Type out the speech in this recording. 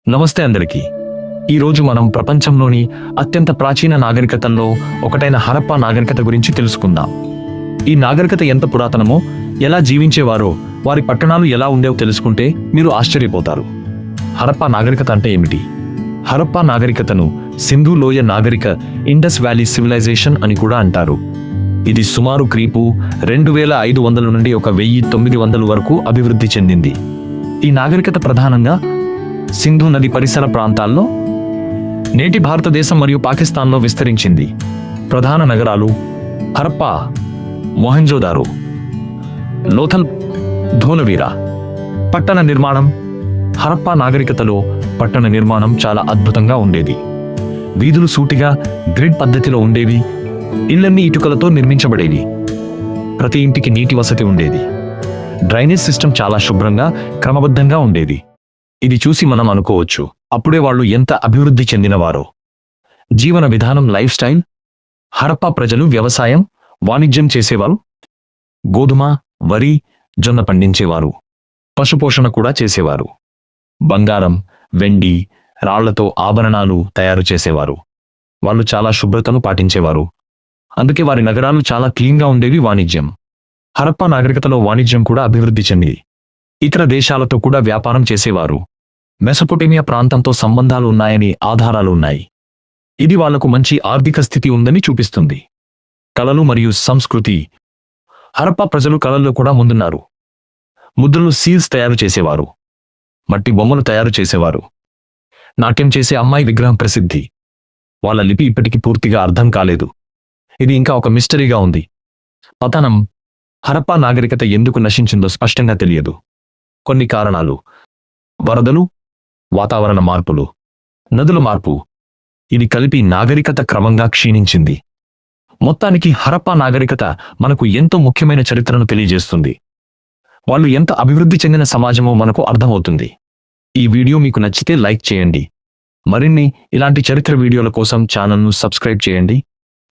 నమస్తే అందరికీ. ఈరోజు మనం ప్రపంచంలోని అత్యంత ప్రాచీన నాగరికతల్లో ఒకటైన హరప్పా నాగరికత గురించి తెలుసుకుందాం. ఈ నాగరికత ఎంత పురాతనమో, ఎలా జీవించేవారో, వారి పట్టణాలు ఎలా ఉండేవో తెలుసుకుంటే మీరు ఆశ్చర్యపోతారు. హరప్పా నాగరికత అంటే ఏమిటి? హరప్పా నాగరికతను సింధు లోయ నాగరిక, ఇండస్ వ్యాలీ సివిలైజేషన్ అని కూడా అంటారు. ఇది సుమారు క్రీపు 2500 నుండి 1900 వరకు అభివృద్ధి చెందింది. ఈ నాగరికత ప్రధానంగా సింధు నది పరిసర ప్రాంతాల్లో, నేటి భారతదేశం మరియు పాకిస్తాన్లో విస్తరించింది. ప్రధాన నగరాలు హరప్పా, మొహెంజోదారో, లోథల్, ధోలవీరా. పట్టణ నిర్మాణం. హరప్పా నాగరికతలో పట్టణ నిర్మాణం చాలా అద్భుతంగా ఉండేది. వీధులు సూటిగా గ్రిడ్ పద్ధతిలో ఉండేవి. ఇళ్లన్నీ ఇటుకలతో నిర్మించబడేవి. ప్రతి ఇంటికి నీటి వసతి ఉండేది. డ్రైనేజ్ సిస్టమ్ చాలా శుభ్రంగా, క్రమబద్ధంగా ఉండేది. ఇది చూసి మనం అనుకోవచ్చు, అప్పుడే వాళ్ళు ఎంత అభివృద్ధి చెందినవారో. జీవన విధానం, లైఫ్ స్టైల్. హరప్పా ప్రజలు వ్యవసాయం, వాణిజ్యం చేసేవారు. గోధుమ, వరి, జొన్న పండించేవారు. పశుపోషణ కూడా చేసేవారు. బంగారం, వెండి, రాళ్లతో ఆభరణాలు తయారు చేసేవారు. వాళ్ళు చాలా శుభ్రతను పాటించేవారు. అందుకే వారి నగరాలు చాలా క్లీన్గా ఉండేవి. వాణిజ్యం. హరప్పా నాగరికతలో వాణిజ్యం కూడా అభివృద్ధి చెంది ఇతర దేశాలతో కూడా వ్యాపారం చేసేవారు. మెసొపొటేమియా ప్రాంతంతో సంబంధాలు ఉన్నాయని ఆధారాలు ఉన్నాయి. ఇది వాళ్లకు మంచి ఆర్థిక స్థితి ఉందని చూపిస్తుంది. కళలు మరియు సంస్కృతి. హరప్పా ప్రజలు కళల్లో కూడా ముందున్నారు. ముద్రలు, సీల్స్ తయారు చేసేవారు. మట్టి బొమ్మలు తయారు చేసేవారు. నాట్యం చేసే అమ్మాయి విగ్రహం ప్రసిద్ధి. వాళ్ళ లిపి ఇప్పటికీ పూర్తిగా అర్థం కాలేదు. ఇది ఇంకా ఒక మిస్టరీగా ఉంది. పతనం. హరప్పా నాగరికత ఎందుకు నశించిందో స్పష్టంగా తెలియదు. కొన్ని కారణాలు: వరదలు, వాతావరణ మార్పులు, నదుల మార్పు. ఇది కలిపి నాగరికత క్రమంగా క్షీణించింది. మొత్తానికి హరప్పా నాగరికత మనకు ఎంతో ముఖ్యమైన చరిత్రను తెలియజేస్తుంది. వాళ్ళు ఎంత అభివృద్ధి చెందిన సమాజమో మనకు అర్థమవుతుంది. ఈ వీడియో మీకు నచ్చితే లైక్ చేయండి. మరిన్ని ఇలాంటి చరిత్ర వీడియోల కోసం ఛానల్ను సబ్స్క్రైబ్ చేయండి.